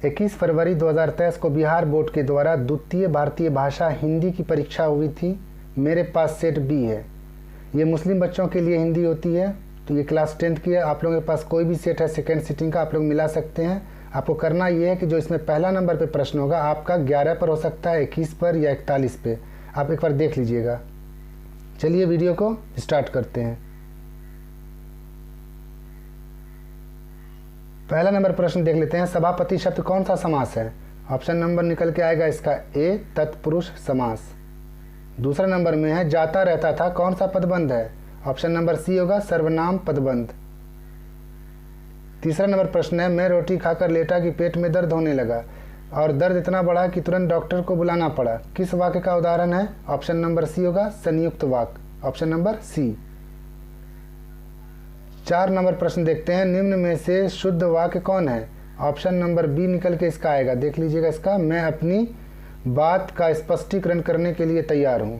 21 फरवरी 2023 को बिहार बोर्ड के द्वारा द्वितीय भारतीय भाषा हिंदी की परीक्षा हुई थी। मेरे पास सेट बी है। ये मुस्लिम बच्चों के लिए हिंदी होती है। तो ये क्लास 10th की है। आप लोगों के पास कोई भी सेट है सेकेंड सिटिंग का, आप लोग मिला सकते हैं। आपको करना ये है कि जो इसमें पहला नंबर पे प्रश्न होगा आपका 11 पर हो सकता है, 21 पर या 41 पे। आप एक बार देख लीजिएगा। चलिए वीडियो को स्टार्ट करते हैं। पहला नंबर प्रश्न देख लेते हैं। सभापति शब्द कौन सा समास है? ऑप्शन नंबर निकल के आएगा इसका ए, तत्पुरुष समास। दूसरा नंबर में है जाता रहता था, कौन सा पदबंध है? ऑप्शन नंबर सी होगा सर्वनाम पदबंध। तीसरा नंबर प्रश्न है मैं रोटी खाकर लेटा कि पेट में दर्द होने लगा और दर्द इतना बढ़ा कि तुरंत डॉक्टर को बुलाना पड़ा। किस वाक्य का उदाहरण है? ऑप्शन नंबर सी होगा संयुक्त वाक्य, ऑप्शन नंबर सी। 4 नंबर प्रश्न देखते हैं। निम्न में से शुद्ध वाक्य कौन है? ऑप्शन नंबर बी निकल के इसका आएगा। देख लीजिएगा इसका, मैं अपनी बात का स्पष्टीकरण करने के लिए तैयार हूं।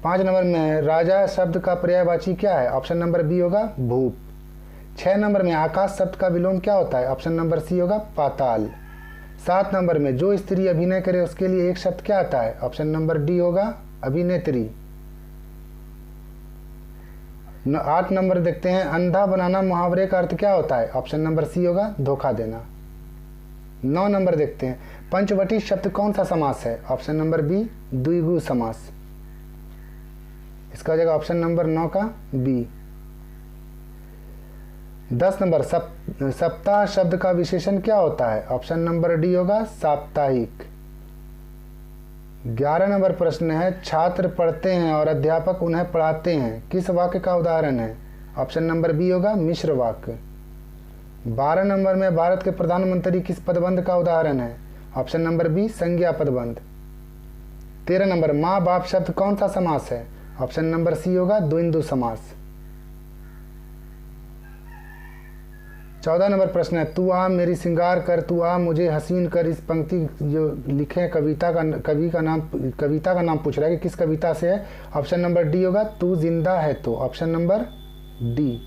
5 नंबर में है राजा शब्द का पर्यायवाची क्या है? ऑप्शन नंबर बी होगा भूप। 6 नंबर में आकाश शब्द का विलोम क्या होता है? ऑप्शन नंबर सी होगा पाताल। 7 नंबर में जो स्त्री अभिनय करे उसके लिए एक शब्द क्या आता है? ऑप्शन नंबर डी होगा अभिनेत्री। 8 नंबर देखते हैं अंधा बनाना मुहावरे का अर्थ क्या होता है? ऑप्शन नंबर सी होगा धोखा देना। 9 नंबर देखते हैं पंचवटी शब्द कौन सा समास है? ऑप्शन नंबर बी द्विगु समास। इसका हो जाएगा ऑप्शन नंबर 9 का बी। 10 नंबर सप्ताह शब्द का विशेषण क्या होता है? ऑप्शन नंबर डी होगा साप्ताहिक। 11 नंबर प्रश्न है छात्र पढ़ते हैं और अध्यापक उन्हें पढ़ाते हैं, किस वाक्य का उदाहरण है? ऑप्शन नंबर बी होगा मिश्र वाक्य। 12 नंबर में भारत के प्रधानमंत्री किस पदबंध का उदाहरण है? ऑप्शन नंबर बी संज्ञा पदबंध। 13 नंबर माँ बाप शब्द कौन सा समास है? ऑप्शन नंबर सी होगा द्वंद्व समास। 14 नंबर प्रश्न है तू आ मेरी श्रृंगार कर, तू आ मुझे हसीन कर। इस पंक्ति जो लिखे हैं कविता का नाम पूछ रहा है कि किस कविता से है? ऑप्शन नंबर डी होगा तू जिंदा है तो, ऑप्शन नंबर डी।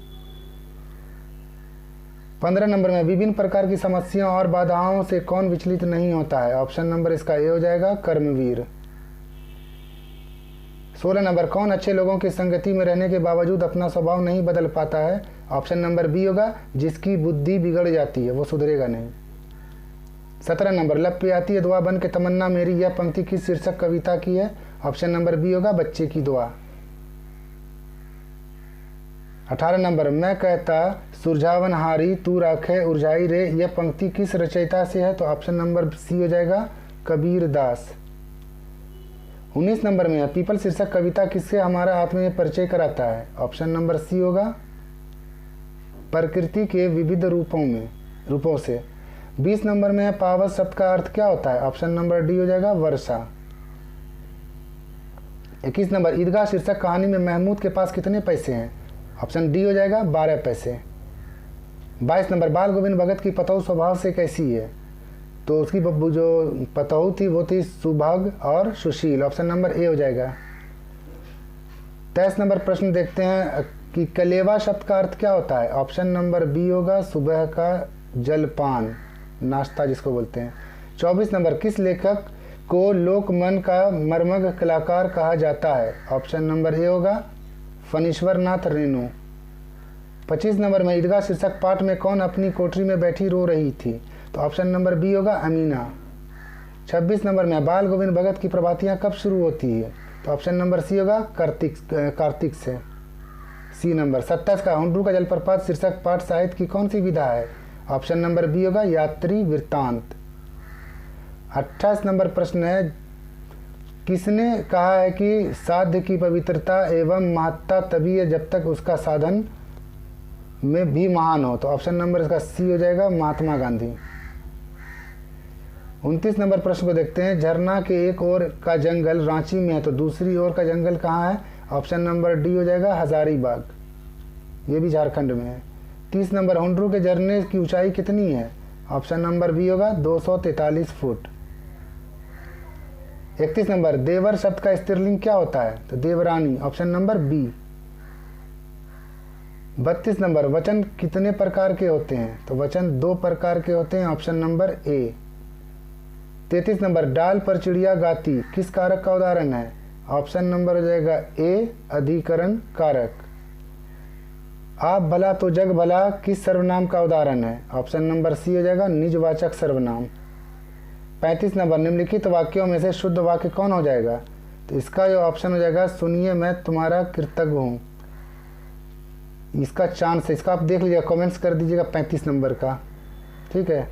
15 नंबर में विभिन्न प्रकार की समस्याओं और बाधाओं से कौन विचलित नहीं होता है? ऑप्शन नंबर इसका ए हो जाएगा कर्मवीर। 16 नंबर कौन अच्छे लोगों की संगति में रहने के बावजूद अपना स्वभाव नहीं बदल पाता है? ऑप्शन नंबर बी होगा जिसकी बुद्धि बिगड़ जाती है, वो सुधरेगा नहीं। 17 नंबर लब पे आती है दुआ बन के तमन्ना मेरी, यह पंक्ति किस शीर्षक कविता की है? ऑप्शन नंबर बी होगा बच्चे की दुआ। 18 नंबर मैं कहता सुरझावन हारी तू राखे उर्झाई रे, यह पंक्ति किस रचयिता से है? तो ऑप्शन नंबर सी हो जाएगा कबीर दास। 19 नंबर में पीपल शीर्षक कविता किससे हमारा आत्मीय परिचय कराता है? ऑप्शन नंबर सी होगा प्रकृति के विविध रूपों से। 20 नंबर में पावस शब्द का अर्थ क्या होता है? ऑप्शन नंबर डी हो जाएगा वर्षा। 21 नंबर ईदगाह शीर्षक कहानी में महमूद के पास कितने पैसे हैं? ऑप्शन डी हो जाएगा 12 पैसे। 22 नंबर बाल गोविंद भगत की पतोह स्वभाव से कैसी है? तो उसकी जो पतोह थी वो थी सुभग और सुशील, ऑप्शन नंबर ए हो जाएगा। 23 नंबर प्रश्न देखते हैं कि कलेवा शब्द का अर्थ क्या होता है? ऑप्शन नंबर बी होगा सुबह का जलपान, नाश्ता जिसको बोलते हैं। 24 नंबर किस लेखक को लोकमन का मर्मज्ञ कलाकार कहा जाता है? ऑप्शन नंबर ए होगा फणीश्वर नाथ रेणु। 25 नंबर में ईदगाह शीर्षक पाठ में कौन अपनी कोठरी में बैठी रो रही थी? तो ऑप्शन नंबर बी होगा अमीना। 26 नंबर में बाल गोविंद भगत की प्रभातियां कब शुरू होती है? तो ऑप्शन नंबर सी होगा कार्तिक से, सी नंबर। 27 का हुंड्रू का जलप्रपात शीर्षक पाठ साहित्य की कौन सी विधा है? ऑप्शन नंबर बी होगा यात्री वृत्तांत। 28 नंबर प्रश्न है किसने कहा है कि साध्य की पवित्रता एवं महत्ता तभी है जब तक उसका साधन में भी महान हो? तो ऑप्शन नंबर इसका सी हो जाएगा महात्मा गांधी। 29 नंबर प्रश्न को देखते हैं झरना के एक ओर का जंगल रांची में है तो दूसरी ओर का जंगल कहाँ है? ऑप्शन नंबर डी हो जाएगा हजारीबाग, ये भी झारखंड में है। 30 नंबर हुंड्रू के झरने की ऊंचाई कितनी है? ऑप्शन नंबर बी होगा 243 फुट। 31 नंबर देवर शब्द का स्त्रीलिंग क्या होता है? तो देवरानी, ऑप्शन नंबर बी। 32 नंबर, वचन कितने प्रकार के होते हैं? तो वचन 2 प्रकार के होते हैं, ऑप्शन नंबर ए। 33 नंबर, डाल पर चिड़िया गाती किस कारक का उदाहरण है? ऑप्शन नंबर हो जाएगा ए, अधिकरण कारक। आप भला तो जग भला किस सर्वनाम का उदाहरण है? ऑप्शन नंबर सी हो जाएगा निजवाचक सर्वनाम। 35 नंबर, निम्नलिखित वाक्यों में से शुद्ध वाक्य कौन हो जाएगा? तो इसका जो ऑप्शन हो जाएगा सुनिए मैं तुम्हारा कृतज्ञ हूँ। इसका चांस है, इसका आप देख लीजिएगा, कमेंट्स कर दीजिएगा 35 नंबर का, ठीक है।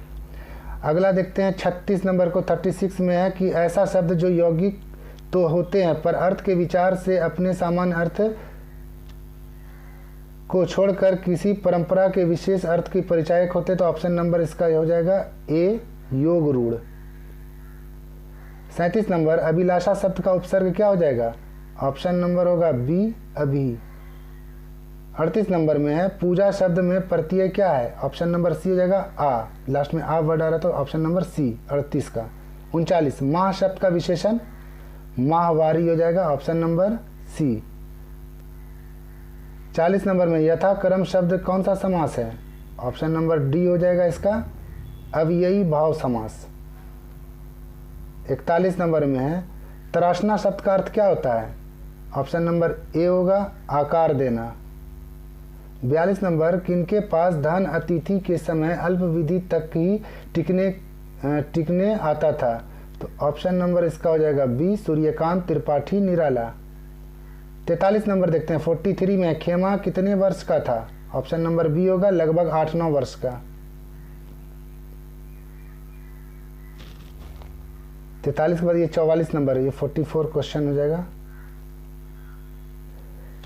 अगला देखते हैं 36 नंबर को। 36 में है कि ऐसा शब्द जो यौगिक तो होते हैं पर अर्थ के विचार से अपने सामान्य अर्थ को छोड़कर किसी परंपरा के विशेष अर्थ की परिचायक होते, तो ऑप्शन नंबर इसका हो जाएगा ए, योग रूढ़। 37 नंबर, अभिलाषा शब्द का उपसर्ग क्या हो जाएगा? ऑप्शन नंबर होगा बी, अभी। 38 नंबर में है पूजा शब्द में प्रत्यय क्या है? ऑप्शन नंबर सी हो जाएगा आ, लास्ट में आ वर्ड आ रहा है तो ऑप्शन नंबर सी 38 का। 39, माह शब्द का विशेषण माहवारी हो जाएगा, ऑप्शन नंबर सी। 40 नंबर में यथाक्रम शब्द कौन सा समास है? ऑप्शन नंबर डी हो जाएगा इसका अव्ययी भाव समास। 41 नंबर में है तराशना शब्द का अर्थ क्या होता है? ऑप्शन नंबर ए होगा आकार देना। 42 नंबर, किनके पास धन अतिथि के समय अल्पविधि तक ही टिकने आता था? तो ऑप्शन नंबर इसका हो जाएगा बी, सूर्यकांत त्रिपाठी निराला। 43 नंबर देखते हैं 43 में खेमा कितने वर्ष का था? ऑप्शन नंबर बी होगा लगभग 8-9 वर्ष का। 43 के बाद ये 44 नंबर है, ये 44 क्वेश्चन हो जाएगा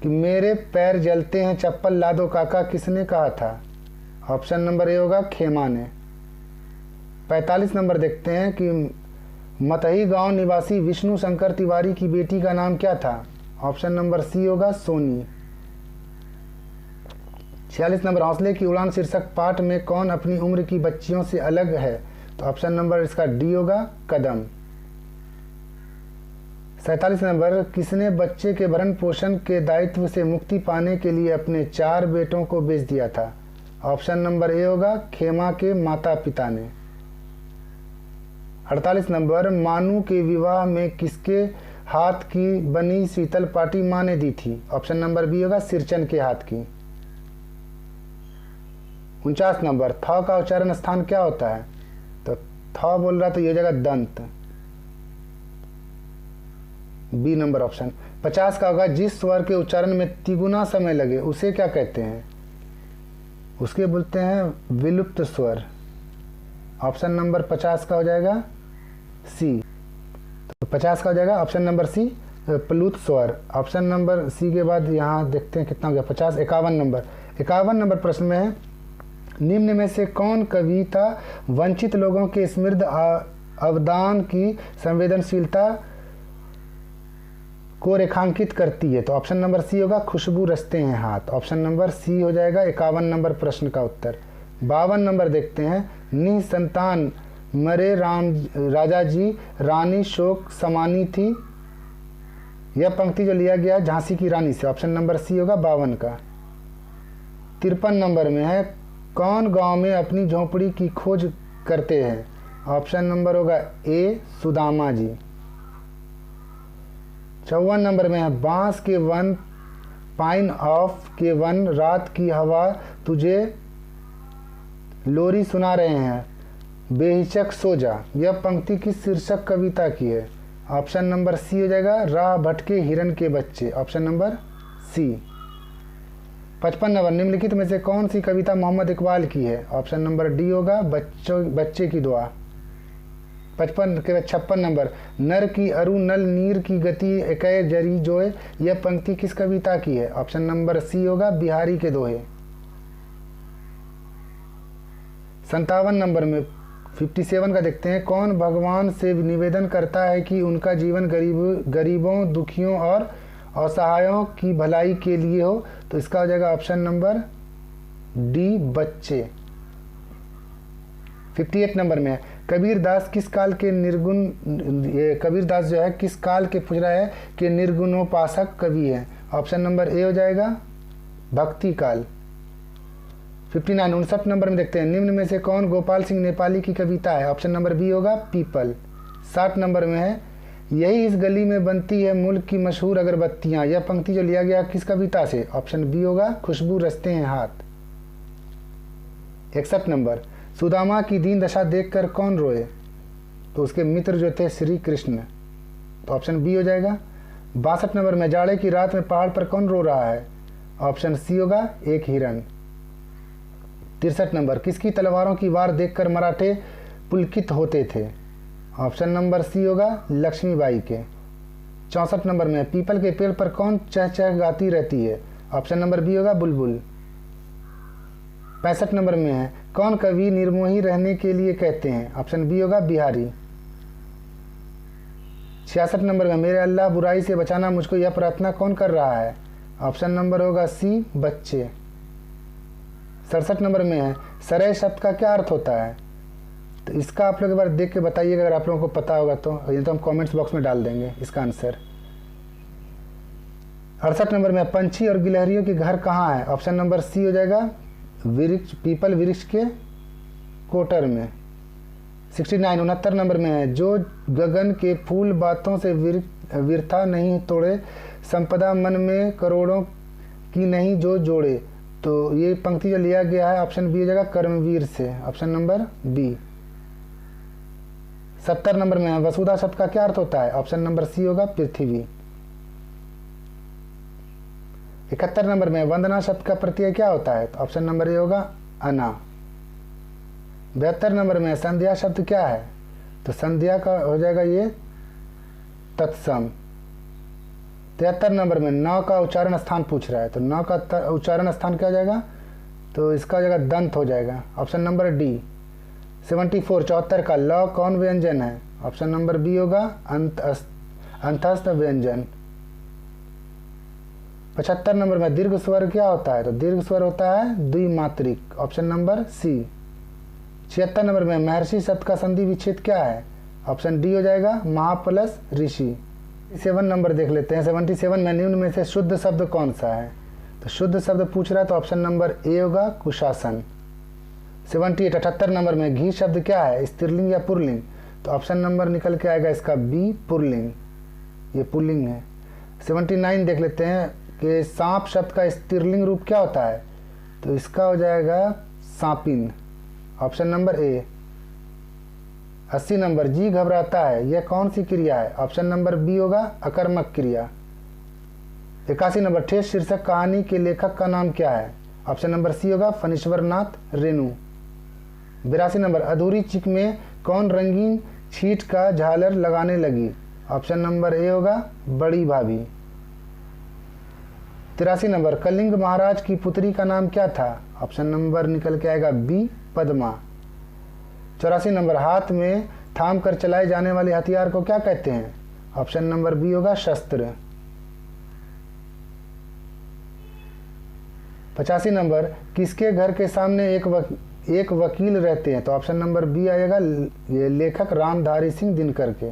कि मेरे पैर जलते हैं चप्पल ला दो काका किसने कहा था? ऑप्शन नंबर ए होगा खेमा ने। 45 नंबर देखते हैं कि मतही गांव निवासी विष्णु शंकर तिवारी की बेटी का नाम क्या था? ऑप्शन नंबर सी होगा सोनी। 46 नंबर, हौसले की उड़ान शीर्षक पाठ में कौन अपनी उम्र की बच्चियों से अलग है? तो ऑप्शन नंबर इसका डी होगा कदम। 47 नंबर, किसने बच्चे के भरण पोषण के दायित्व से मुक्ति पाने के लिए अपने 4 बेटों को बेच दिया था? ऑप्शन नंबर ए होगा खेमा के माता पिता ने। 48 नंबर, मानू के विवाह में किसके हाथ की बनी शीतल पाटी माँ ने दी थी? ऑप्शन नंबर बी होगा सिरचन के हाथ की। 49 नंबर, थ का उच्चारण स्थान क्या होता है? तो थ बोल रहा तो ये हो जाएगा दंत, बी नंबर ऑप्शन। 50 का होगा जिस स्वर के उच्चारण में तिगुना समय लगे उसे क्या कहते हैं? उसके बोलते हैं विलुप्त स्वर। ऑप्शन नंबर 50 का हो जाएगा सी। तो 50 का हो जाएगा ऑप्शन नंबर सी प्लुत स्वर। ऑप्शन नंबर सी के बाद यहाँ देखते हैं कितना हो गया 50। 51 नंबर प्रश्न में है निम्न में से कौन कविता वंचित लोगों के समृद्ध अवदान की संवेदनशीलता को रेखांकित करती है? तो ऑप्शन नंबर सी होगा खुशबू रचते हैं हाथ। ऑप्शन नंबर सी हो जाएगा 51 नंबर प्रश्न का उत्तर। 52 नंबर देखते हैं निसंतान मरे राजा जी रानी शोक समानी थी। यह पंक्ति जो लिया गया झांसी की रानी से। ऑप्शन नंबर सी होगा 52 का। 53 नंबर में है कौन गांव में अपनी झोपड़ी की खोज करते हैं? ऑप्शन नंबर होगा ए सुदामा जी। 54 नंबर में है बांस के वन पाइन ऑफ के वन रात की हवा तुझे लोरी सुना रहे हैं बेहिचक सो जा। यह पंक्ति किस शीर्षक कविता की है? ऑप्शन नंबर सी हो जाएगा राह भटके हिरन के बच्चे। ऑप्शन नंबर सी। 55 नंबर निम्नलिखित में से कौन सी कविता मोहम्मद इकबाल की है? ऑप्शन नंबर डी होगा बच्चे की दुआ। 56 नंबर नर की अरु नल नीर की गति एकै जरी जोए। यह पंक्ति किस कविता की है? ऑप्शन नंबर सी होगा बिहारी के दोहे। 57 नंबर में 57 का देखते हैं कौन भगवान से निवेदन करता है कि उनका जीवन गरीबों दुखियों और असहायों की भलाई के लिए हो? तो इसका हो जाएगा ऑप्शन नंबर डी बच्चे। 58 नंबर में कबीरदास किस काल के निर्गुण कबीरदास जो है किस काल के पूछ रहा है कि निर्गुणोपासक कवि है? ऑप्शन नंबर ए हो जाएगा भक्ति काल। 59 59 नंबर में देखते हैं, निम्न में से कौन गोपाल सिंह नेपाली की कविता है? ऑप्शन नंबर बी होगा पीपल। 60 नंबर में है, यही इस गली में बनती है मुल्क की मशहूर अगरबत्तियां। यह पंक्ति जो लिया गया किस कविता से? ऑप्शन बी होगा खुशबू रचते हैं हाथ। 61 नंबर, सुदामा की दीन दशा देखकर कौन रोए? तो उसके मित्र जो थे श्री कृष्ण, तो ऑप्शन बी हो जाएगा। 62 नंबर में, जाड़े की रात में पहाड़ पर कौन रो रहा है? ऑप्शन सी होगा एक हिरन। 63 नंबर, किसकी तलवारों की वार देखकर मराठे पुलकित होते थे? ऑप्शन नंबर सी होगा लक्ष्मीबाई के। 64 नंबर में, पीपल के पेड़ पर कौन चह चह गाती रहती है? ऑप्शन नंबर बी होगा बुलबुल। 65 नंबर में है, कौन कवि निर्मोही रहने के लिए कहते हैं? ऑप्शन बी होगा बिहारी। 66 नंबर में, मेरे अल्लाह बुराई से बचाना मुझको यह प्रार्थना कौन कर रहा है? ऑप्शन नंबर होगा सी बच्चे। 67 नंबर में है, सरय शब्द का क्या अर्थ होता है? तो इसका आप लोग एक बार देख के बताइएगा, अगर आप लोगों को पता होगा तो, ये तो हम कमेंट्स बॉक्स में डाल देंगे इसका आंसर। 68 नंबर में, पंछी और गिलहरियों के घर कहाँ है? ऑप्शन नंबर सी हो जाएगा वृक्ष, पीपल वृक्ष के कोटर में। 69 69 नंबर में है, जो गगन के फूल बातों से विरथा नहीं तोड़े, संपदा मन में करोड़ों की नहीं जो जोड़े। तो ये पंक्ति जो लिया गया है ऑप्शन बी हो जाएगा कर्मवीर से, ऑप्शन नंबर बी। 70 नंबर में है, वसुधा शब्द का क्या अर्थ होता है? ऑप्शन नंबर सी होगा पृथ्वी। 71 नंबर में, वंदना शब्द का प्रत्यय क्या होता है? तो ऑप्शन नंबर ए होगा अना। 72 नंबर में, संध्या शब्द क्या है? तो संध्या का हो जाएगा ये तत्सम। 73 नंबर में, नौ का उच्चारण स्थान पूछ रहा है, तो नौ का उच्चारण स्थान क्या हो जाएगा? तो इसका हो जाएगा दंत हो जाएगा, ऑप्शन नंबर डी। 74 74 का, ल कौन व्यंजन है? ऑप्शन नंबर बी होगा अंतस्थ व्यंजन। 75 नंबर में, दीर्घ स्वर क्या होता है? तो दीर्घ स्वर होता है द्विमात्रिक, ऑप्शन नंबर सी। 76 नंबर में, महर्षि शब्द का संधि विच्छेद क्या है? ऑप्शन डी हो जाएगा महा प्लस ऋषि। 7 नंबर देख लेते हैं, 77 में, निम्न में से शुद्ध शब्द कौन सा है? तो शुद्ध शब्द पूछ रहा है, तो ऑप्शन नंबर ए होगा कुशासन। 78 78 नंबर में, घी शब्द क्या है? स्त्रीलिंग या पुल्लिंग? तो ऑप्शन नंबर निकल के आएगा इसका बी पुल्लिंग, ये पुल्लिंग है। 79 देख लेते हैं कि सांप शब्द का स्त्रीलिंग रूप क्या होता है? तो इसका हो जाएगा सांपिन, ऑप्शन नंबर ए। 80 नंबर, जी घबराता है, यह कौन सी क्रिया है? ऑप्शन नंबर बी होगा अकर्मक क्रिया। 81 नंबर, ठेस शीर्षक कहानी के लेखक का नाम क्या है? ऑप्शन नंबर सी होगा फणीश्वर नाथ रेणु। 82 नंबर, अधूरी चिक में कौन रंगीन छीट का झालर लगाने लगी? ऑप्शन नंबर ए होगा बड़ी भाभी। 83 नंबर, कलिंग महाराज की पुत्री का नाम क्या था? ऑप्शन नंबर निकल के आएगा बी पद्मा। 84 नंबर, हाथ में थाम कर चलाए जाने वाले हथियार को क्या कहते हैं? ऑप्शन नंबर बी होगा शस्त्र। 85 नंबर, किसके घर के सामने एक वकील रहते हैं? तो ऑप्शन नंबर बी आएगा ये लेखक रामधारी सिंह दिनकर के।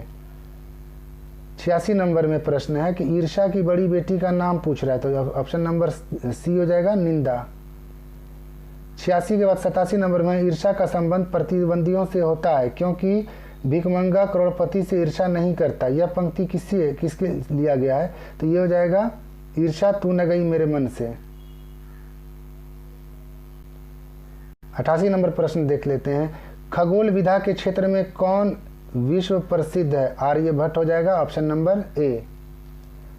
86 नंबर में प्रश्न है कि ईर्षा की बड़ी बेटी का नाम पूछ रहा है, तो ऑप्शन नंबर सी हो जाएगा निंदा। 86 के बाद 87 नंबर में, ईर्षा का संबंध प्रतिद्वंदियों से होता है क्योंकि भिखमंगा करोड़पति से ईर्षा नहीं करता। यह पंक्ति किसके लिया गया है? तो ये हो जाएगा ईर्षा तू न गई मेरे मन से। 88 नंबर प्रश्न देख लेते हैं, खगोल विधा के क्षेत्र में कौन विश्व प्रसिद्ध है? आर्यभट्ट हो जाएगा, ऑप्शन नंबर ए।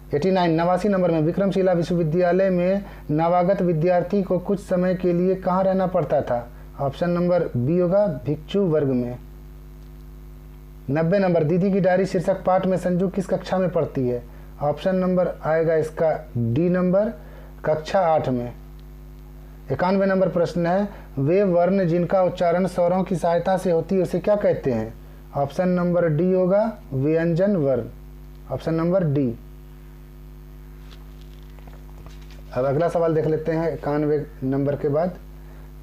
89 89 नंबर में, विक्रमशिला विश्वविद्यालय में नवागत विद्यार्थी को कुछ समय के लिए कहाँ रहना पड़ता था? ऑप्शन नंबर बी होगा भिक्षु वर्ग में। 90 नंबर, दीदी की डायरी शीर्षक पाठ में संजू किस कक्षा में पढ़ती है? ऑप्शन नंबर आएगा इसका डी नंबर, कक्षा 8 में। 91 नंबर प्रश्न है, वे वर्ण जिनका उच्चारण स्वरों की सहायता से होती है उसे क्या कहते हैं? ऑप्शन नंबर डी होगा व्यंजन वर्ण, ऑप्शन नंबर डी। अब अगला सवाल देख लेते हैं 91 नंबर के बाद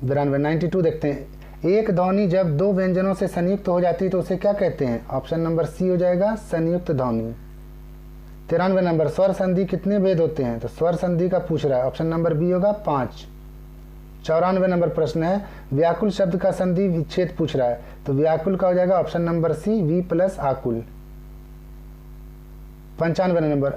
92 92 देखते हैं, एक ध्वनि जब दो व्यंजनों से संयुक्त हो जाती है तो उसे क्या कहते हैं? ऑप्शन नंबर सी हो जाएगा संयुक्त ध्वनि। 93 नंबर, स्वर संधि कितने भेद होते हैं? तो स्वर संधि का पूछ रहा है, ऑप्शन नंबर बी होगा 5। 94 नंबर प्रश्न है, व्याकुल शब्द का संधि विच्छेद पूछ रहा है, तो व्याकुल का हो जाएगा ऑप्शन नंबर सी, वी प्लस आकुल। 95 नंबर,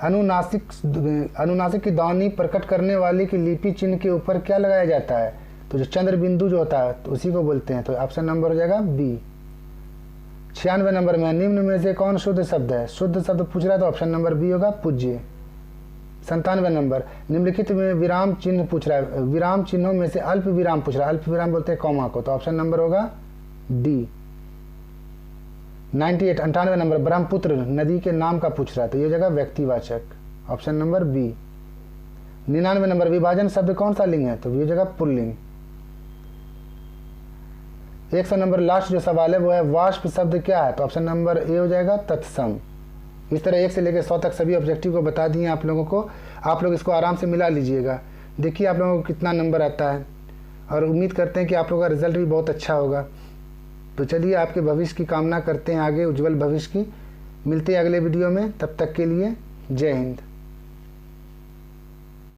अनुनासिक की ध्वनि प्रकट करने वाले की लिपि चिन्ह के ऊपर क्या लगाया जाता है, तो जो चंद्र बिंदु जो होता है तो उसी को बोलते हैं, तो ऑप्शन नंबर हो जाएगा बी। 96 नंबर में, निम्न में से कौन शुद्ध शब्द है, शुद्ध शब्द पूछ रहा है तो ऑप्शन नंबर बी होगा पूज्य। 97 नंबर, निम्नलिखित में विराम चिन्ह पूछ रहा है, विराम चिन्हों में से अल्प विराम पूछ रहा है, अल्प विराम बोलते हैं कॉमा को, तो ऑप्शन नंबर होगा डी। 98 नंबर, ब्रह्मपुत्र नदी के नाम का पूछ रहा है, तो ये जगह व्यक्तिवाचक, ऑप्शन नंबर बी। 99 नंबर, विभाजन शब्द कौन सा लिंग है, तो ये जगह पुल्लिंग। 100 नंबर लास्ट जो सवाल है वो है, वाष्प शब्द क्या है, तो ऑप्शन नंबर ए हो जाएगा तत्सम। इस तरह 1 से लेकर 100 तक सभी ऑब्जेक्टिव को बता दिए आप लोगों को, आप लोग इसको आराम से मिला लीजिएगा, देखिए आप लोगों को कितना नंबर आता है, और उम्मीद करते हैं कि आप लोगों का रिजल्ट भी बहुत अच्छा होगा। तो चलिए आपके भविष्य की कामना करते हैं, आगे उज्जवल भविष्य की। मिलते हैं अगले वीडियो में, तब तक के लिए जय हिंद।